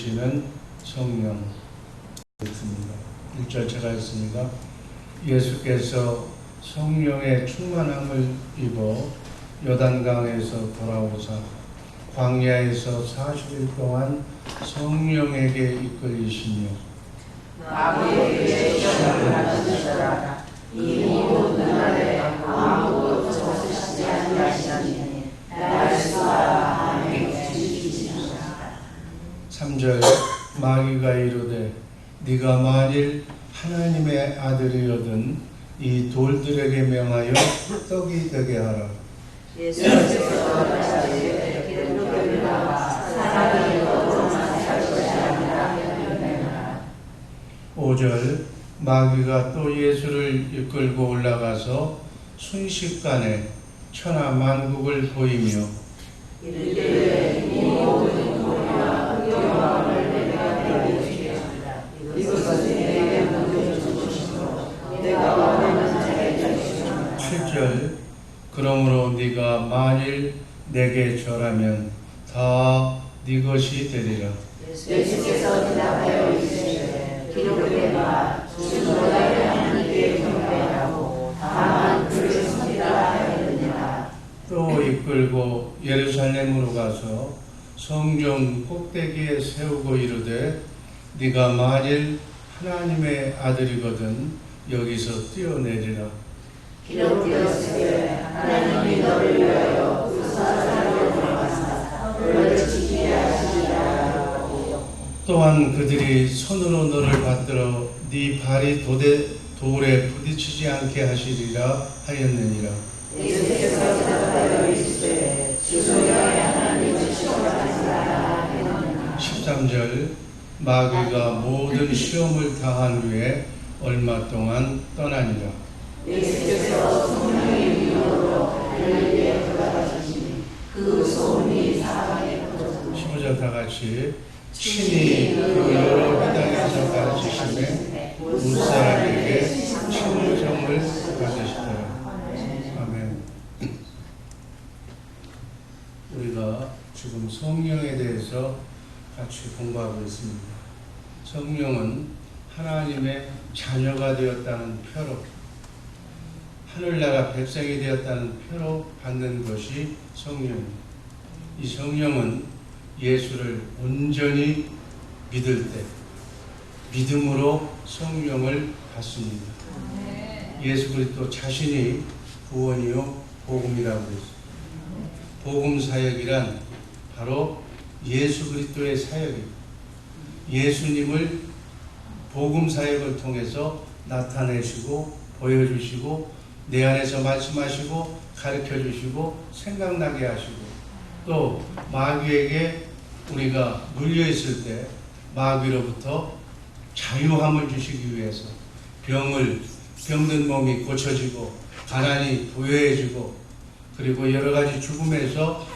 시는 성령 있습니다. 1절 제가 읽습니다. 예수께서 성령의 충만함을 입어 요단강에서 돌아오사 광야에서 40일 동안 성령에게 이끌리시며 아버지에게 시험을 하시더라. 이 모든 날에 아무것도 벗으시지 아니하시니 날수와 아멘에 주시리라. 3절 마귀가 이르되 네가 만일 하나님의 아들이거든 이 돌들에게 명하여 떡이 되게 하라. 예수께서 가라사대 기름을 나와 사람이 떡으로만 살 것이 아니라 하였느니라. 5절 마귀가 또 예수를 이끌고 올라가서 순식간에 천하 만국을 보이며 이르되 이 모든 고난과 영광을 내가 드리리라. 이것은 내게 맡겨주시고 내가 원하는 자에게 주시라. 7절 그러므로 네가 만일 내게 절하면 다 네 것이 되리라. 예수께서 대답하여 이르시되 기록된 바 주노다의 하나님께 경배하고 다만 그를 섬기라 하였느니라. 또 이끌고 예루살렘으로 가서 성전 꼭대기에 세우고 이르되 네가 만일 하나님의 아들이거든 여기서 뛰어내리라. 기록되었으되 하나님이 너를 위하여 그 사사를 보내사 너를 지키게 하시리라. 또한 그들이 손으로 너를 받들어 네 발이 돌에 부딪히지 않게 하시리라 하였느니라. 예수께서 대답하여 이르시되 주의 하나님을 시험하시라 하였느니라. 13절 마귀가 모든 시험을 당한 후에 얼마 동안 떠나니라. 예수께서 성령의 능력으로 갈릴리에 들어가시니 그 소문이 사방에 퍼졌으며 15절 다 같이 친히 그 여러 회당에서 가르치심에 무사람에게 친정을 받으시더라. 아멘. 우리가 지금 성령에 대해서 같이 공부하고 있습니다. 성령은 하나님의 자녀가 되었다는 표로, 하늘나라 백성이 되었다는 표로 받는 것이 성령입니다. 이 성령은 예수를 온전히 믿을 때 믿음으로 성령을 받습니다. 예수 그리스도 자신이 구원이요 복음이라고 했습니다. 복음 사역이란 바로 예수 그리스도의 사역입니다. 예수님을 복음 사역을 통해서 나타내시고 보여주시고 내 안에서 말씀하시고 가르쳐주시고 생각나게 하시고 또 마귀에게 우리가 물려있을 때 마귀로부터 자유함을 주시기 위해서 병든 몸이 고쳐지고 가난이 부여해지고 그리고 여러 가지 죽음에서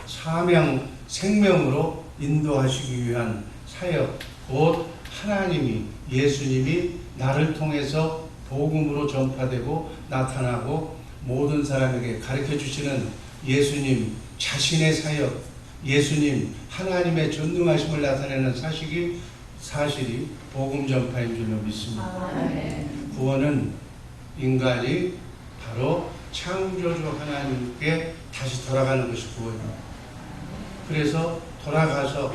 생명으로 인도하시기 위한 사역, 곧 하나님이 예수님이 나를 통해서 복음으로 전파되고 나타나고 모든 사람에게 가르쳐 주시는 예수님 자신의 사역, 예수님 하나님의 전능하심을 나타내는 사실이 복음 전파인 줄로 믿습니다. 구원은 인간이 바로 창조주 하나님께 다시 돌아가는 것이 구원입니다. 그래서 돌아가서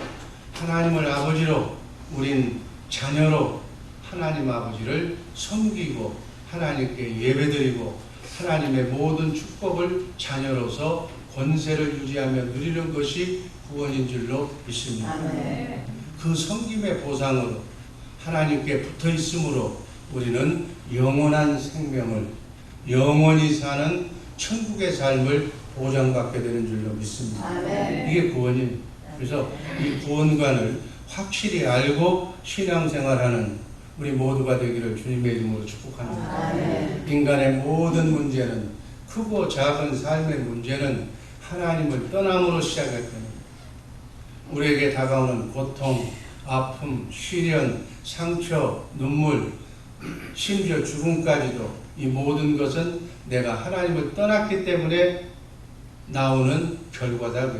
하나님을 아버지로 우린 자녀로 하나님 아버지를 섬기고 하나님께 예배드리고 하나님의 모든 축복을 자녀로서 권세를 유지하며 누리는 것이 구원인 줄로 믿습니다. 그 섬김의 보상으로 하나님께 붙어 있음으로 우리는 영원한 생명을 영원히 사는 천국의 삶을 보장받게 되는 줄로 믿습니다. 이게 구원입니다. 그래서 이 구원관을 확실히 알고 신앙생활하는 우리 모두가 되기를 주님의 이름으로 축복합니다. 인간의 모든 문제는 크고 작은 삶의 문제는 하나님을 떠남으로 시작했거든요. 우리에게 다가오는 고통, 아픔, 시련, 상처, 눈물, 심지어 죽음까지도 이 모든 것은 내가 하나님을 떠났기 때문에 나오는 결과다.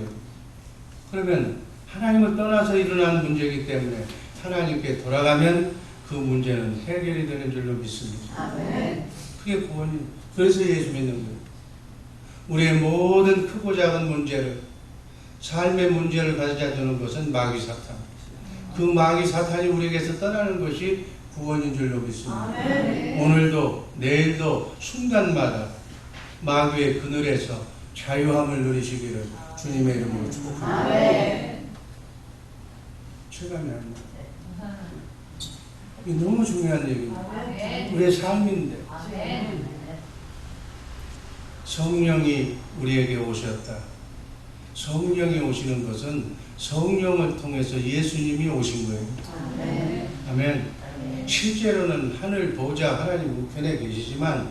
그러면 하나님을 떠나서 일어난 문제이기 때문에 하나님께 돌아가면 그 문제는 해결이 되는 줄로 믿습니다. 아멘. 그게 구원이. 그래서 예수 믿는 거예요. 우리의 모든 크고 작은 문제를, 삶의 문제를 가져다 주는 것은 마귀 사탄. 그 마귀 사탄이 우리에게서 떠나는 것이 구원인 줄로 믿습니다. 아멘. 오늘도 내일도 순간마다 마귀의 그늘에서 자유함을 누리시기를 주님의 이름으로 축복합니다. 아멘. 체감이 안 나요. 이게 너무 중요한 얘기입니다. 아멘. 우리의 삶인데 아멘. 성령이 우리에게 오셨다. 성령이 오시는 것은 성령을 통해서 예수님이 오신 거예요. 아멘. 아멘. 실제로는 하늘 보좌 하나님 우편에 계시지만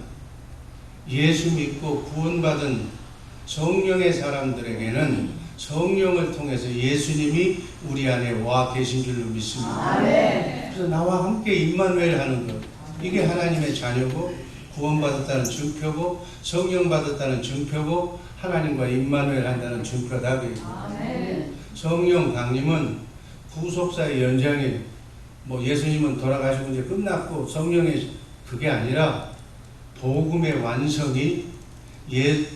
예수 믿고 구원받은 성령의 사람들에게는 성령을 통해서 예수님이 우리 안에 와 계신 줄로 믿습니다. 아멘. 그래서 나와 함께 임마누엘 하는 것, 이게 하나님의 자녀고 구원받았다는 증표고 성령 받았다는 증표고 하나님과 임마누엘 한다는 증표다. 아멘. 성령 강림은 구속사의 연장이에요. 뭐 예수님은 돌아가시고 이제 끝났고 성령의 그게 아니라 복음의 완성이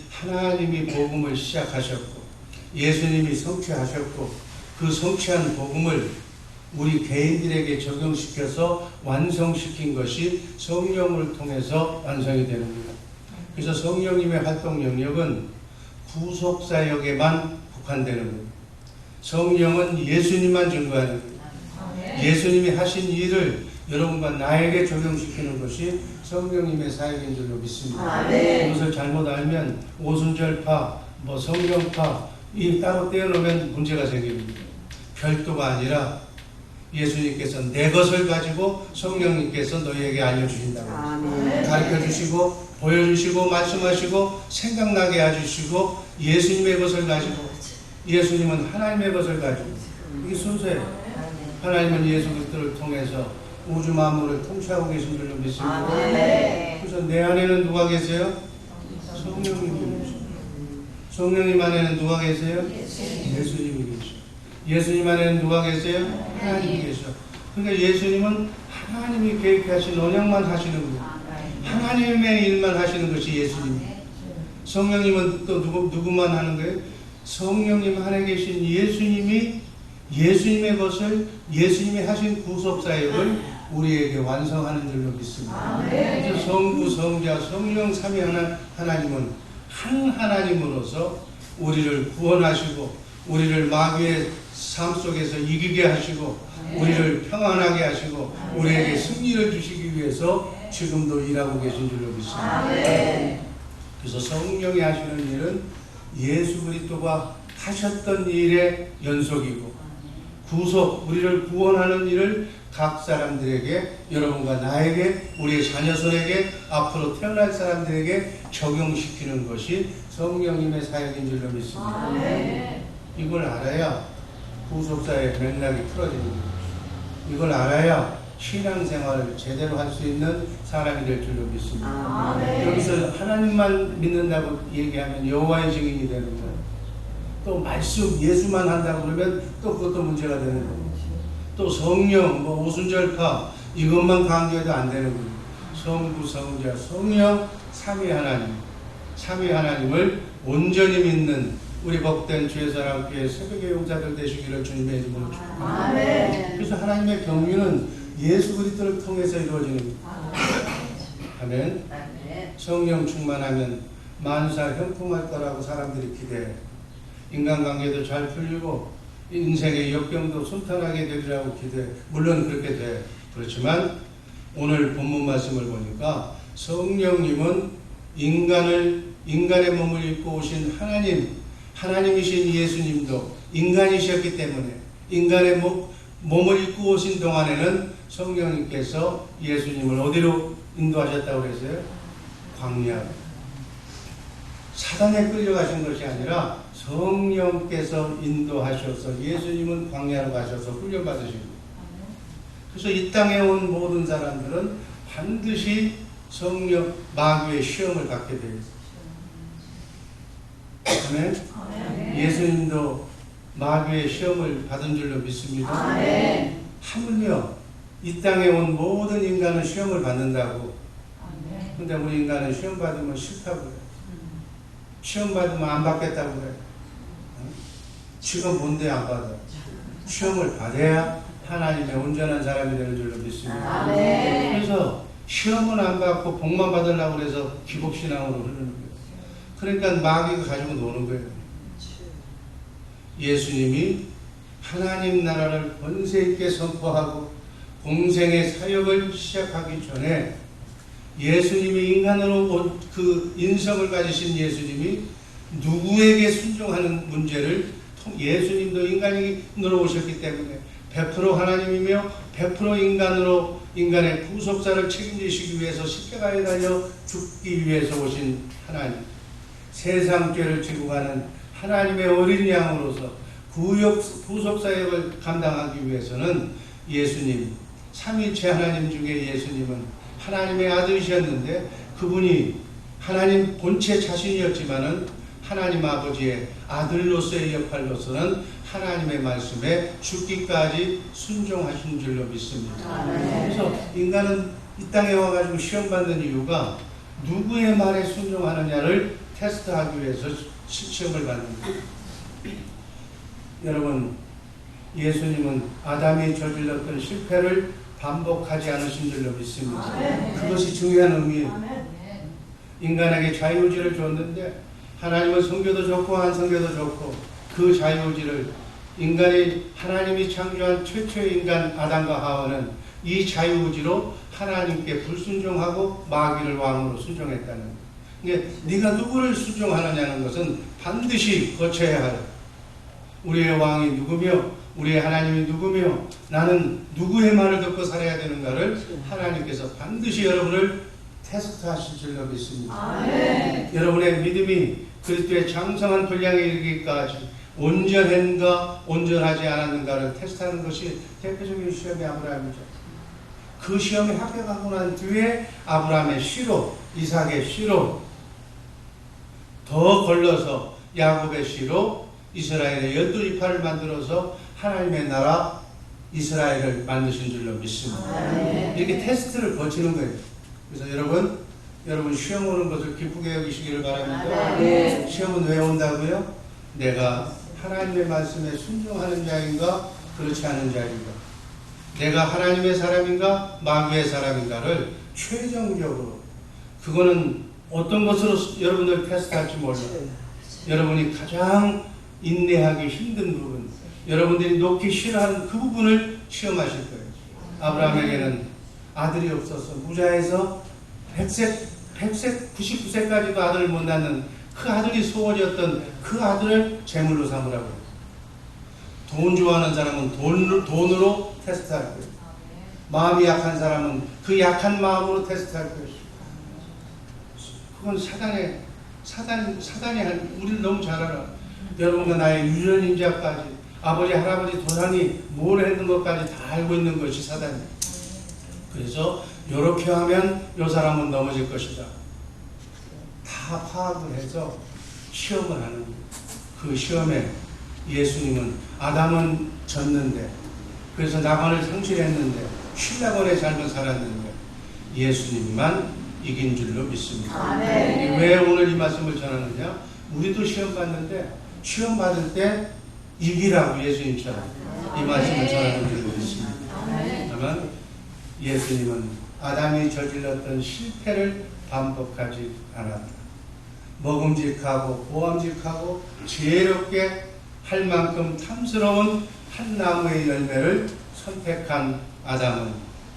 하나님이 복음을 시작하셨고 예수님이 성취하셨고 그 성취한 복음을 우리 개인들에게 적용시켜서 완성시킨 것이 성령을 통해서 완성이 되는 겁니다. 그래서 성령님의 활동 영역은 구속사역에만 국한되는 겁니다. 성령은 예수님만 증거하는 겁니다. 예수님이 하신 일을 여러분과 나에게 적용시키는 것이 성령님의 사역인 줄로 믿습니다. 아멘. 이것을 잘못 알면 오순절파, 성경파 이 따로 떼어놓으면 문제가 생깁니다. 별도가 아니라 예수님께서 내 것을 가지고 성령님께서 너희에게 알려주신다고 아멘. 가르쳐주시고 보여주시고 말씀하시고 생각나게 해주시고 예수님의 것을 가지고 예수님은 하나님의 것을 가지고 이게 순서예요. 하나님은 예수 그리스도를 통해서 우주 만물을 통치하고 계신 줄로 믿습니다. 아멘. 그래서 내 안에는 누가 계세요? 성령님이 계시죠. 성령님 안에는 누가 계세요? 예수님이 계시죠. 예수님 안에는 누가 계세요? 하나님이 계셔. 그러니까 예수님은 하나님이 계획하신 언약만 하시는 거예요. 하나님의 일만 하시는 것이 예수님이에요. 성령님은 또 누구만 하는 거예요? 성령님 안에 계신 예수님이 예수님의 것을 예수님이 하신 구속사역을 우리에게 완성하는 줄로 믿습니다. 그래서 성부, 성자, 성령 삼위 하나님은 한 하나님으로서 우리를 구원하시고 우리를 마귀의 삶 속에서 이기게 하시고 우리를 평안하게 하시고 우리에게 승리를 주시기 위해서 지금도 일하고 계신 줄로 믿습니다. 그래서 성령이 하시는 일은 예수 그리스도가 하셨던 일의 연속이고 구속, 우리를 구원하는 일을 각 사람들에게 여러분과 나에게 우리의 자녀손에게 앞으로 태어날 사람들에게 적용시키는 것이 성령님의 사역인 줄로 믿습니다. 이걸 알아야 구속사의 맥락이 풀어집니다. 이걸 알아야 신앙생활을 제대로 할 수 있는 사람이 될 줄로 믿습니다. 여기서 하나님만 믿는다고 얘기하면 여호와의 증인이 되는 거예요. 또 말씀 예수만 한다고 그러면 또 그것도 문제가 되는 거예요. 또 성령, 오순절파 이것만 강조해도 안 되는 거예요. 성부, 성자, 성령 삼위 하나님, 삼위 하나님을 온전히 믿는 우리 복된 주의사랑교회 새벽의 용사들 되시기를 주님의 이름으로 축복합니다. 그래서 하나님의 경륜은 예수 그리스도를 통해서 이루어지는 거예요. 아멘. 성령 충만하면 만사 형통할 거라고 사람들이 기대해요. 인간관계도 잘 풀리고 인생의 역경도 순탄하게 되리라고 기대해. 물론 그렇게 돼. 그렇지만 오늘 본문 말씀을 보니까 성령님은 인간의 몸을 입고 오신 하나님이신 예수님도 인간이셨기 때문에 인간의 몸을 입고 오신 동안에는 성령님께서 예수님을 어디로 인도하셨다고 그랬어요? 광야로. 사단에 끌려가신 것이 아니라 성령께서 인도하셔서 예수님은 광야로 가셔서 훈련받으신 거예요. 그래서 이 땅에 온 모든 사람들은 반드시 성령 마귀의 시험을 받게 되어 있어요. 아멘. 예수님도 마귀의 시험을 받은 줄로 믿습니다. 하물며 이 땅에 온 모든 인간은 시험을 받는다고. 근데 우리 인간은 시험 받으면 싫다고 그래. 시험 받으면 안 받겠다고 그래. 지금 뭔데 안 받아? 시험을 받아야 하나님의 온전한 사람이 되는 줄로 믿습니다. 그래서 시험은 안 받고 복만 받으려고 해서 기복신앙으로 흐르는 거예요. 그러니까 마귀가 가지고 노는 거예요. 예수님이 하나님 나라를 권세 있게 선포하고 공생의 사역을 시작하기 전에 예수님이 인간으로 그 인성을 가지신 예수님이 누구에게 순종하는 문제를 예수님도 인간으로 오셨기 때문에 100% 하나님이며 100% 인간으로 인간의 구속사를 책임지시기 위해서 십자가에 달려 죽기 위해서 오신 하나님, 세상 죄를 지고 가는 하나님의 어린 양으로서 구속사역을 감당하기 위해서는 예수님, 삼위일체 하나님 중에 예수님은 하나님의 아들이셨는데 그분이 하나님 본체 자신이었지만은 하나님 아버지의 아들로서의 역할로서는 하나님의 말씀에 죽기까지 순종하신 줄로 믿습니다. 그래서 인간은 이 땅에 와가지고 시험받는 이유가 누구의 말에 순종하느냐를 테스트하기 위해서 시험을 받는 거예요. 여러분, 예수님은 아담이 저질렀던 실패를 반복하지 않으신 줄로 믿습니다. 그것이 중요한 의미예요. 인간에게 자유의지를 줬는데 하나님은 성교도 좋고 한성교도 좋고 그 자유의지를 하나님이 창조한 최초의 인간 아담과 하와는 이 자유의지로 하나님께 불순종하고 마귀를 왕으로 순종했다는 거예요. 그러니까 네가 누구를 순종하느냐는 것은 반드시 거쳐야 할 우리의 왕이 누구며 우리의 하나님이 누구며 나는 누구의 말을 듣고 살아야 되는가를 하나님께서 반드시 여러분을 테스트하실 줄로 믿습니다. 여러분의 믿음이 그리스도의 장성한 분량에 이르기까지 온전했는가 온전하지 않았는가를 테스트하는 것이 대표적인 시험이 아브라함이죠. 그 시험에 합격하고 난 뒤에 아브라함의 씨로 이삭의 씨로 더 걸러서 야곱의 씨로 이스라엘의 12지파를 만들어서 하나님의 나라 이스라엘을 만드신 줄로 믿습니다. 이렇게 테스트를 거치는 거예요. 그래서 여러분 시험 오는 것을 기쁘게 여기시기를 바랍니다. 시험은 왜 온다고요? 내가 하나님의 말씀에 순종하는 자인가 그렇지 않은 자인가, 내가 하나님의 사람인가 마귀의 사람인가를 최종적으로, 그거는 어떤 것으로 여러분들 테스트할지 몰라요. 여러분이 가장 인내하기 힘든 부분, 여러분들이 놓기 싫어하는 그 부분을 시험하실 거예요. 아브라함에게는 아들이 없어서 무자해서 100세 99세까지도 아들을 못 낳는 그 아들이 소원이었던 그 아들을 제물로 삼으라고 해요. 돈 좋아하는 사람은 돈으로 테스트할 거예요. 마음이 약한 사람은 그 약한 마음으로 테스트할 거예요. 그건 사단이 우리를 너무 잘 알아. 여러분과 나의 유전인자까지 아버지 할아버지 조상이 뭘 했는 것까지 다 알고 있는 것이 사단이에요. 그래서 이렇게 하면 이 사람은 넘어질 것이다. 다 파악을 해서 시험을 하는 거예요. 그 시험에 예수님은 아담은 졌는데, 그래서 나관을 상실했는데, 신라곤의 삶을 살았는데 예수님만 이긴 줄로 믿습니다. 왜 오늘 이 말씀을 전하느냐? 우리도 시험 받는데 시험 받을 때 이기라고 예수님처럼 이 말씀을 전하는 줄로 믿습니다. 다만 예수님은 아담이 저질렀던 실패를 반복하지 않았다. 먹음직하고 보암직하고 지혜롭게 할 만큼 탐스러운 한 나무의 열매를 선택한 아담은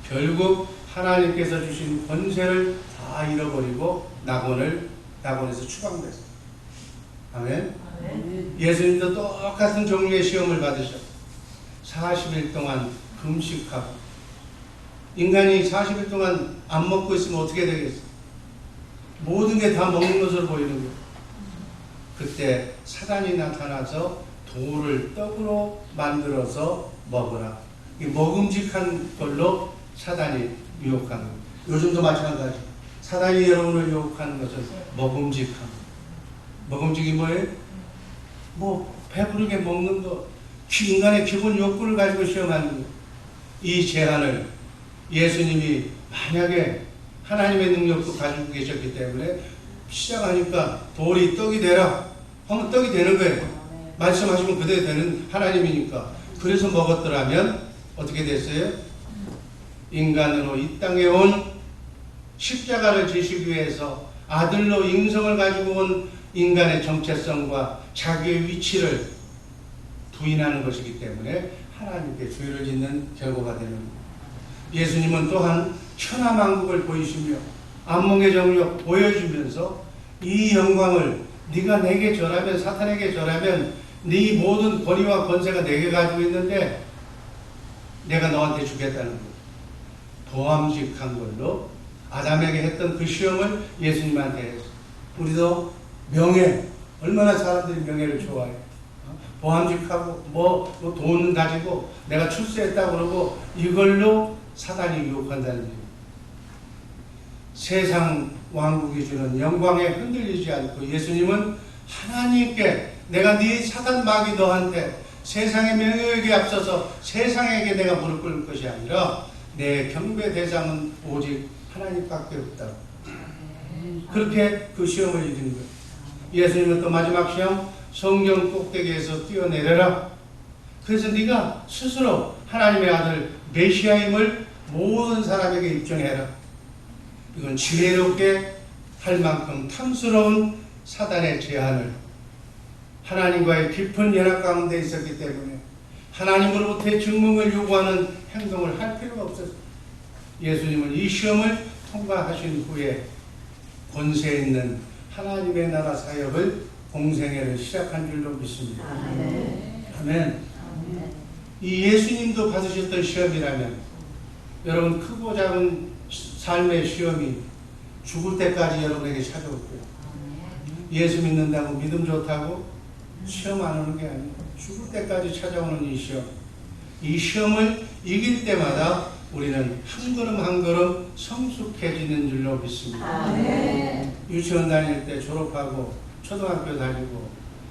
결국 하나님께서 주신 권세를 다 잃어버리고 낙원에서 추방됐어요. 아멘. 예수님도 똑같은 종류의 시험을 받으셨고 40일 동안 금식하고, 인간이 40일 동안 안 먹고 있으면 어떻게 되겠어요? 모든 게 다 먹는 것으로 보이는 거예요. 그때 사단이 나타나서 돌을 떡으로 만들어서 먹으라. 이 먹음직한 걸로 사단이 유혹하는 거예요. 요즘도 마찬가지. 사단이 여러분을 유혹하는 것은 먹음직함. 먹음직이 뭐예요? 배부르게 먹는 거, 인간의 기본 욕구를 가지고 시험하는 거. 이 제한을 예수님이 만약에 하나님의 능력도 가지고 계셨기 때문에 시작하니까 돌이 떡이 되라 하면 떡이 되는 거예요. 말씀하시면 그대로 되는 하나님이니까. 그래서 먹었더라면 어떻게 됐어요? 인간으로 이 땅에 온 십자가를 지시기 위해서 아들로 인성을 가지고 온 인간의 정체성과 자기의 위치를 부인하는 것이기 때문에 하나님께 죄를 짓는 결과가 되는 거예요. 예수님은 또한 천하만국을 보이시며 안목의 정력 보여주면서 이 영광을 네가 내게 절하면, 사탄에게 절하면 네 모든 권위와 권세가 내게 가지고 있는데 내가 너한테 주겠다는 거예요. 보암직한 걸로 아담에게 했던 그 시험을 예수님한테 했어요. 우리도 명예, 얼마나 사람들이 명예를 좋아해요. 보암직하고 돈 가지고 내가 출세했다고 그러고 이걸로 사단이 유혹한다는 얘기예요. 세상 왕국이 주는 영광에 흔들리지 않고 예수님은 하나님께 내가 네 사단 마귀 너한테 세상의 명예에게 앞서서 세상에게 내가 무릎 꿇을 것이 아니라 내 경배 대상은 오직 하나님밖에 없다. 그렇게 그 시험을 이긴 거예요. 예수님은 또 마지막 시험 성경 꼭대기에서 뛰어내려라. 그래서 네가 스스로 하나님의 아들 메시아임을 모든 사람에게 입증해라. 이건 지혜롭게 할 만큼 탐스러운 사단의 제한을 하나님과의 깊은 연합 가운데 있었기 때문에 하나님으로부터의 증명을 요구하는 행동을 할 필요가 없었어요. 예수님은 이 시험을 통과하신 후에 권세 있는 하나님의 나라 사역을 공생애를 시작한 줄로 믿습니다. 아멘. 이 예수님도 받으셨던 시험이라면 여러분 크고 작은 삶의 시험이 죽을 때까지 여러분에게 찾아올 거예요. 예수 믿는다고 믿음 좋다고 시험 안 오는 게 아니에요. 죽을 때까지 찾아오는 이 시험. 이 시험을 이길 때마다 우리는 한 걸음 한 걸음 성숙해지는 줄로 믿습니다. 유치원 다닐 때 졸업하고 초등학교 다니고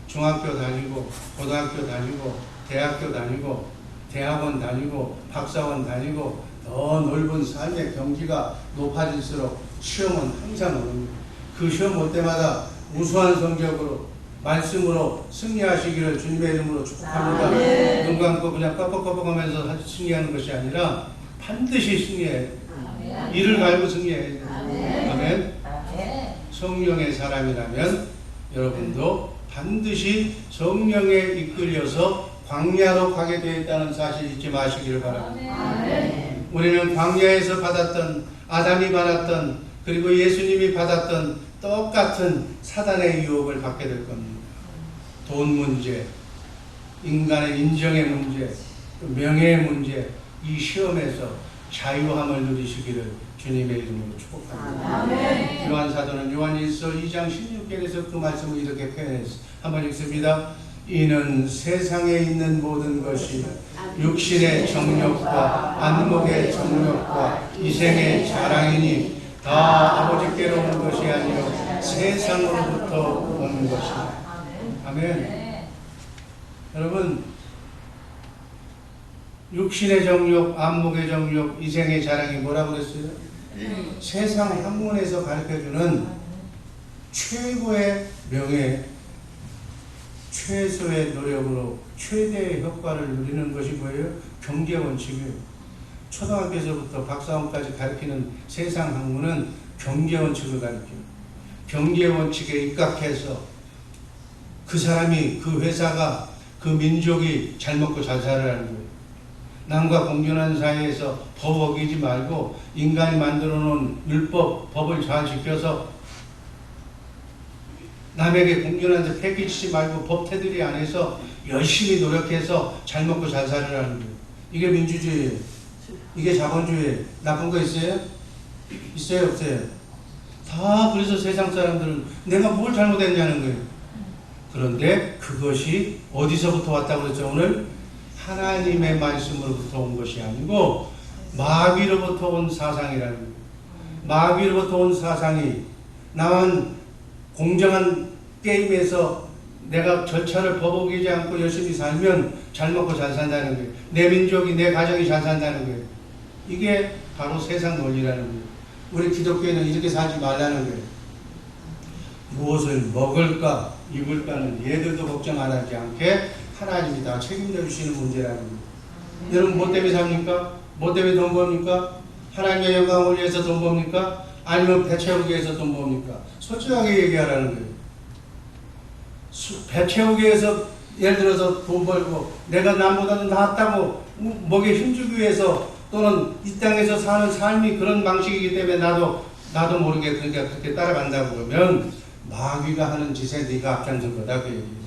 중학교 다니고 고등학교 다니고 대학교 다니고 대학원 다니고 박사원 다니고 더 넓은 삶의 경지가 높아질수록 시험은 항상 오는 거예요. 그 시험 올 때마다 우수한 성적으로 말씀으로 승리하시기를 주님의 이름으로 축복합니다. 눈 감고 그냥 깜빡깜빡하면서 승리하는 것이 아니라 반드시 승리해야 돼요. 이를 갈고 승리해야 돼요. 아멘. 성령의 사람이라면 여러분도 반드시 성령에 이끌려서 광야로 가게 되어 있다는 사실 잊지 마시기를 바랍니다. 우리는 광야에서 받았던 아담이 받았던 그리고 예수님이 받았던 똑같은 사단의 유혹을 받게 될 겁니다. 돈 문제, 인간의 인정의 문제, 명예의 문제, 이 시험에서 자유함을 누리시기를 주님의 이름으로 축복합니다. 요한 사도는 요한일서 2장 16절에서 그 말씀을 이렇게 표현했습니다. 한번 읽습니다. 이는 세상에 있는 모든 것이 육신의 정욕과 안목의 정욕과 이생의 자랑이니 다 아버지께로 온 것이 아니요 세상으로부터 온 것이다. 아멘. 여러분, 육신의 정욕, 안목의 정욕, 이생의 자랑이 뭐라고 그랬어요? 세상 학문에서 가르쳐주는 최고의 명예, 최소의 노력으로 최대의 효과를 누리는 것이 뭐예요? 경제 원칙이에요. 초등학교에서부터 박사원까지 가르치는 세상 학문은 경제 원칙을 가르쳐요. 경제 원칙에 입각해서 그 사람이, 그 회사가, 그 민족이 잘 먹고 잘 살아라는 거예요. 남과 공존하는 사이에서 법 어기지 말고 인간이 만들어 놓은 율법, 법을 잘 지켜서 남에게 공존하는데 패기치지 말고 법 테두리 안에서 열심히 노력해서 잘 먹고 잘 살아라는 거예요. 이게 민주주의예요. 이게 자본주의예요. 나쁜 거 있어요? 있어요? 없어요? 다 그래서 세상 사람들은 내가 뭘 잘못했냐는 거예요. 그런데 그것이 어디서부터 왔다고 그랬죠? 오늘 하나님의 말씀으로부터 온 것이 아니고 마귀로부터 온 사상이라는 거예요. 마귀로부터 온 사상이 나만 공정한 게임에서 내가 절차를 버벅이지 않고 열심히 살면 잘 먹고 잘 산다는 거예요. 내 민족이, 내 가정이 잘 산다는 거예요. 이게 바로 세상 논리라는 거예요. 우리 기독교에는 이렇게 살지 말라는 거예요. 무엇을 먹을까, 입을까는 얘들도 걱정 안 하지 않게 하나님이 다 책임져 주시는 문제라는 거예요. 여러분 뭐 때문에 삽니까? 뭐 때문에 돈 법니까? 하나님의 영광을 위해서 돈 법니까? 아니면 배 채우기 위해서 돈 법니까? 솔직하게 얘기하라는 거예요. 배 채우기 위해서 예를 들어서 돈 벌고 내가 남보다는 낫다고 목에 힘주기 위해서 또는 이 땅에서 사는 삶이 그런 방식이기 때문에 나도 모르게 그러니까 그렇게 따라간다고 그러면 마귀가 하는 짓에 네가 앞장선 거다 그 얘기예요.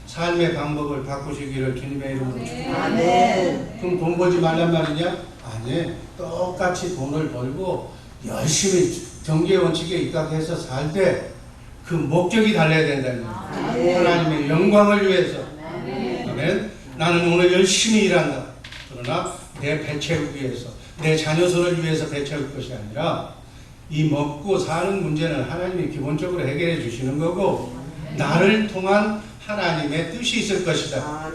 삶의 방법을 바꾸시기를 주님의 이름으로 축복합니다. 그럼 돈 벌지 말란 말이냐? 아니, 똑같이 돈을 벌고 열심히 경제 원칙에 입각해서 살 때 그 목적이 달라야 된다는 거예요. 하나님의 영광을 위해서. 아멘. 나는 오늘 열심히 일한다. 그러나 내 배 채우기 위해서, 내 자녀선을 위해서 배 채울 것이 아니라 이 먹고 사는 문제는 하나님이 기본적으로 해결해 주시는 거고 나를 통한 하나님의 뜻이 있을 것이다.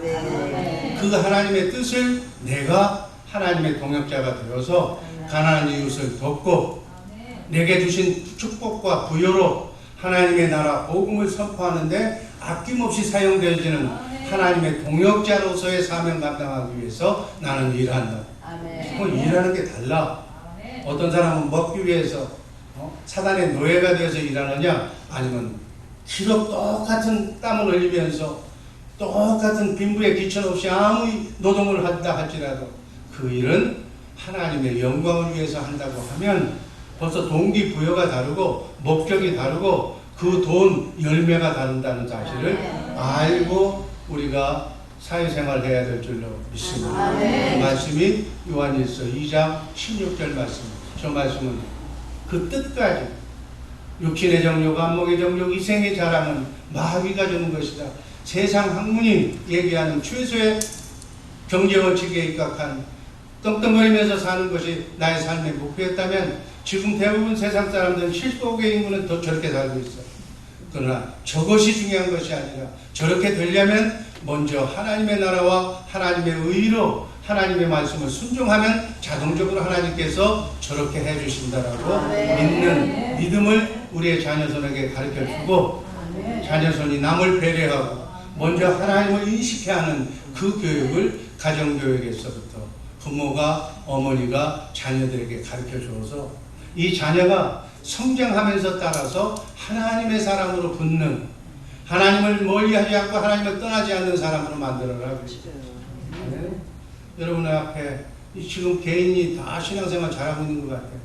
그 하나님의 뜻을 내가 하나님의 동역자가 되어서 가난한 이웃을 돕고 내게 주신 축복과 부여로 하나님의 나라 복음을 선포하는데 아낌없이 사용되어지는 하나님의 동역자로서의 사명 감당하기 위해서 나는 일한다. 일하는 게 달라. 어떤 사람은 먹기 위해서 사단의 노예가 되어서 일하느냐, 아니면 기록 똑같은 땀을 흘리면서 똑같은 빈부의 기천 없이 아무 노동을 한다 할지라도 그 일은 하나님의 영광을 위해서 한다고 하면 벌써 동기부여가 다르고 목적이 다르고 그 돈 열매가 다른다는 사실을 알고 우리가 사회생활을 해야 될 줄로 믿습니다. 그 말씀이 요한일서 2장 16절 말씀입니다. 저 말씀은 그 뜻까지 육신의 정욕, 안목의 정욕, 이생의 자랑은 마귀가 주는 것이다. 세상 학문이 얘기하는 최소의 경제원칙에 입각한 떵떵거리면서 사는 것이 나의 삶의 목표였다면 지금 대부분 세상 사람들은 75억의 인구는 더 저렇게 살고 있어. 그러나 저것이 중요한 것이 아니라 저렇게 되려면 먼저 하나님의 나라와 하나님의 의로 하나님의 말씀을 순종하면 자동적으로 하나님께서 저렇게 해주신다라고 믿는 믿음을 우리의 자녀손에게 가르쳐주고 자녀손이 남을 배려하고 먼저 하나님을 인식해야 하는 그 교육을 가정교육에서부터 부모가 어머니가 자녀들에게 가르쳐주어서 이 자녀가 성장하면서 따라서 하나님의 사람으로 붙는 하나님을 멀리하지 않고 하나님을 떠나지 않는 사람으로 만들어라. 네? 여러분의 앞에 지금 개인이 다 신앙생활 잘하고 있는 것 같아요.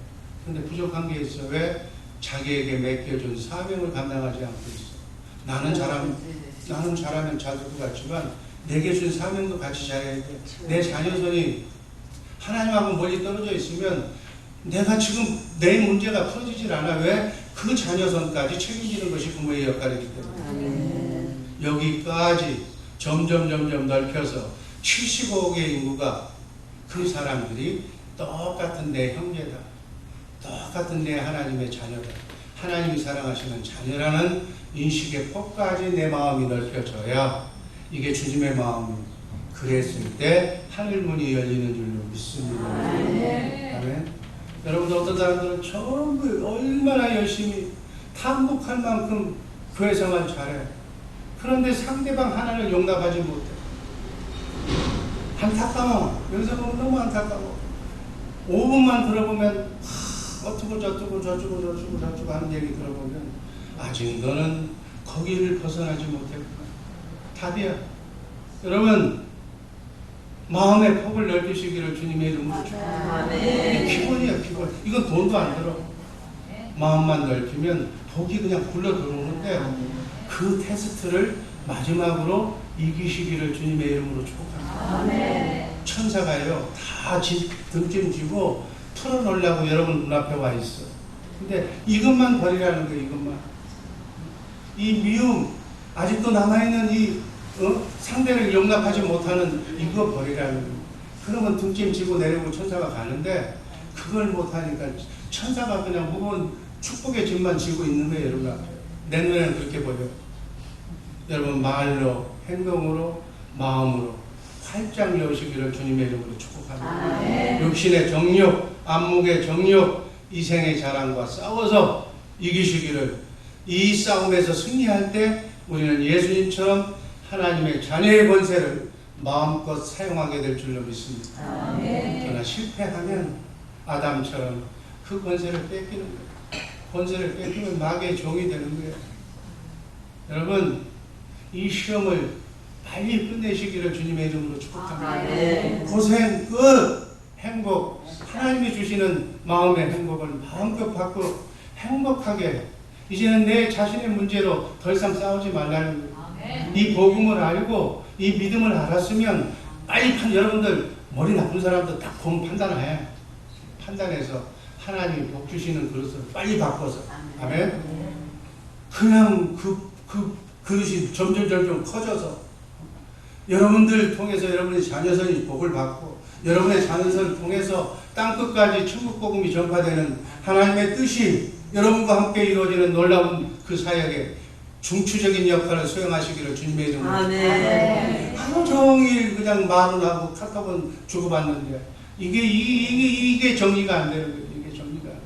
그런데 부족한 게 있어. 왜? 자기에게 맡겨준 사명을 감당하지 않고 있어. 나는 잘하면 잘 될 것 같지만 내게 준 사명도 같이 잘해야 돼. 내 자녀손이 하나님하고 멀리 떨어져 있으면 내가 지금 내 문제가 풀어지질 않아. 왜? 그 자녀선까지 책임지는 것이 부모의 역할이기 때문에. 여기까지 점점 넓혀서 75억의 인구가 그 사람들이 똑같은 내 형제다. 똑같은 내 하나님의 자녀다. 하나님이 사랑하시는 자녀라는 인식의 폭까지 내 마음이 넓혀져야 이게 주님의 마음입니다. 그랬을 때 하늘문이 열리는 줄로 믿습니다. 아멘. 여러분들 어떤 사람들은 전부 얼마나 열심히 탐복할 만큼 교회 생활 잘해. 그런데 상대방 하나를 용납하지 못해. 안타까워. 여기서 보면 너무 안타까워. 5분만 들어보면 어쩌고 저쩌고 하는 얘기 들어보면 아직 너는 거기를 벗어나지 못했구나. 답이야. 여러분 마음의 폭을 넓히시기를 주님의 이름으로 축복합니다. 기본이야 기본. 이건 돈도 안 들어. 마음만 넓히면 복이 그냥 굴러 들어오는데 그 테스트를 마지막으로 이기시기를 주님의 이름으로 축복합니다. 천사가요 다 등짐 지고 풀어놓으려고 여러분 눈앞에 와 있어. 근데 이것만 버리라는 거예요. 이것만. 이 미움 아직도 남아있는 이 상대를 용납하지 못하는 이거 버리라는 거예요. 그러면 등짐 지고 내려오고 천사가 가는데 그걸 못하니까 천사가 그냥 무거운 축복의 짐만 지고 있는 거예요. 여러분 앞에. 내 눈에는 그렇게 보여. 여러분 말로, 행동으로, 마음으로 활짝 여시기를 주님의 이름으로 축복합니다. 육신의 정욕, 안목의 정욕, 이생의 자랑과 싸워서 이기시기를, 이 싸움에서 승리할 때 우리는 예수님처럼 하나님의 자녀의 권세를 마음껏 사용하게 될 줄로 믿습니다. 그러나 실패하면 아담처럼 그 권세를 뺏기는 거예요. 권세를 뺏기면 마귀의 종이 되는 거예요. 여러분, 이 시험을 빨리 끝내시기를 주님의 이름으로 축복합니다. 고생 끝! 행복, 하나님이 주시는 마음의 행복을 마음껏 받고 행복하게, 이제는 내 자신의 문제로 더 이상 싸우지 말라는 거예요. 이 복음을 알고 이 믿음을 알았으면 빨리 여러분들 머리 나쁜 사람도 딱 보면 판단해. 판단해서 하나님이 복 주시는 그릇을 빨리 바꿔서, 아멘. 그냥 그 그릇이 점점 커져서 여러분들 통해서 여러분의 자녀선이 복을 받고 여러분의 자녀선을 통해서 땅끝까지 천국 복음이 전파되는 하나님의 뜻이 여러분과 함께 이루어지는 놀라운 그 사역에 중추적인 역할을 수행하시기를 주님의 이름으로 하루 종일 그냥 말을 하고 카톡은 주고받는데 이게 정리가 안 되는 거예요. 이게 정리가 안 돼요.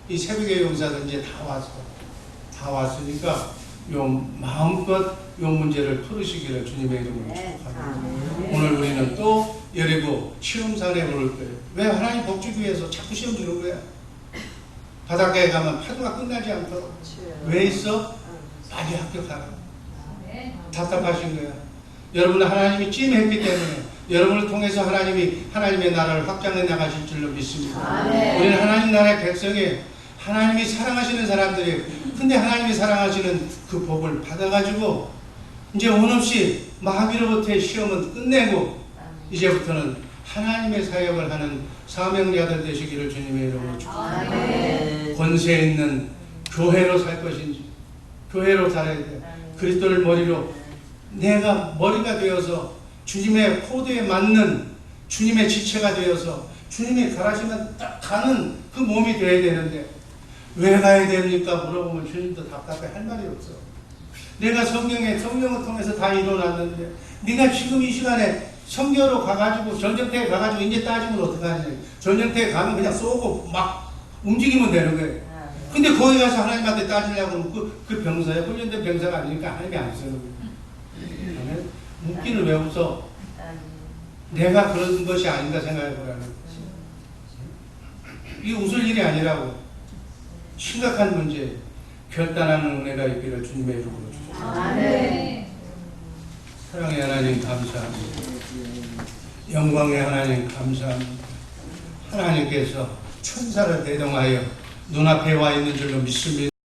이 새벽의 용사들 이제 다 왔으니까 요 마음껏 요 문제를 풀으시기를 주님의 이름으로 축복합니다. 오늘 우리는 또 여리고 시험산에 오를 거예요. 왜? 하나님 복 주기 위해서 자꾸 시험 주는 거야. 바닷가에 가면 파도가 끝나지 않도록. 왜 있어? 빨리 합격하라. 답답하신 거야. 여러분은 하나님이 찜했기 때문에 여러분을 통해서 하나님이 하나님의 나라를 확장해 나가실 줄로 믿습니다. 우리는 하나님 나라의 백성이 하나님이 사랑하시는 사람들이, 근데 하나님이 사랑하시는 그 복을 받아가지고 이제 원없이 마귀로부터의 시험은 끝내고 이제부터는 하나님의 사역을 하는 사명자들 되시기를 주님의 이름으로 축복합니다. 권세 있는 교회로 살 것인지, 교회로 살아야 돼. 그리스도를 머리로, 내가 머리가 되어서 주님의 코드에 맞는 주님의 지체가 되어서 주님이 가라시면 딱 가는 그 몸이 되어야 되는데 왜 가야 됩니까? 물어보면 주님도 답답해 할 말이 없어. 내가 성령을 통해서 다 이뤄놨는데 네가 지금 이 시간에 성교로 가가지고 전쟁터에 가가지고 이제 따지면 어떡하지? 전쟁터에 가면 그냥 쏘고 막 움직이면 되는 거예요. 근데 거기 가서 하나님한테 따지려고 하면 그 병사에 훈련된 병사가 아니니까 하나님이 안 쓰는 거예요. 웃기는 왜 웃어? 내가 그런 것이 아닌가 생각해 보라는 거예요. 이게 웃을 일이 아니라고. 심각한 문제, 결단하는 은혜가 있기를 주님의 이름으로 축복합니다. 사랑의 하나님 감사합니다. 영광의 하나님 감사합니다. 하나님께서 천사를 대동하여 눈앞에 와 있는 줄로 믿습니다.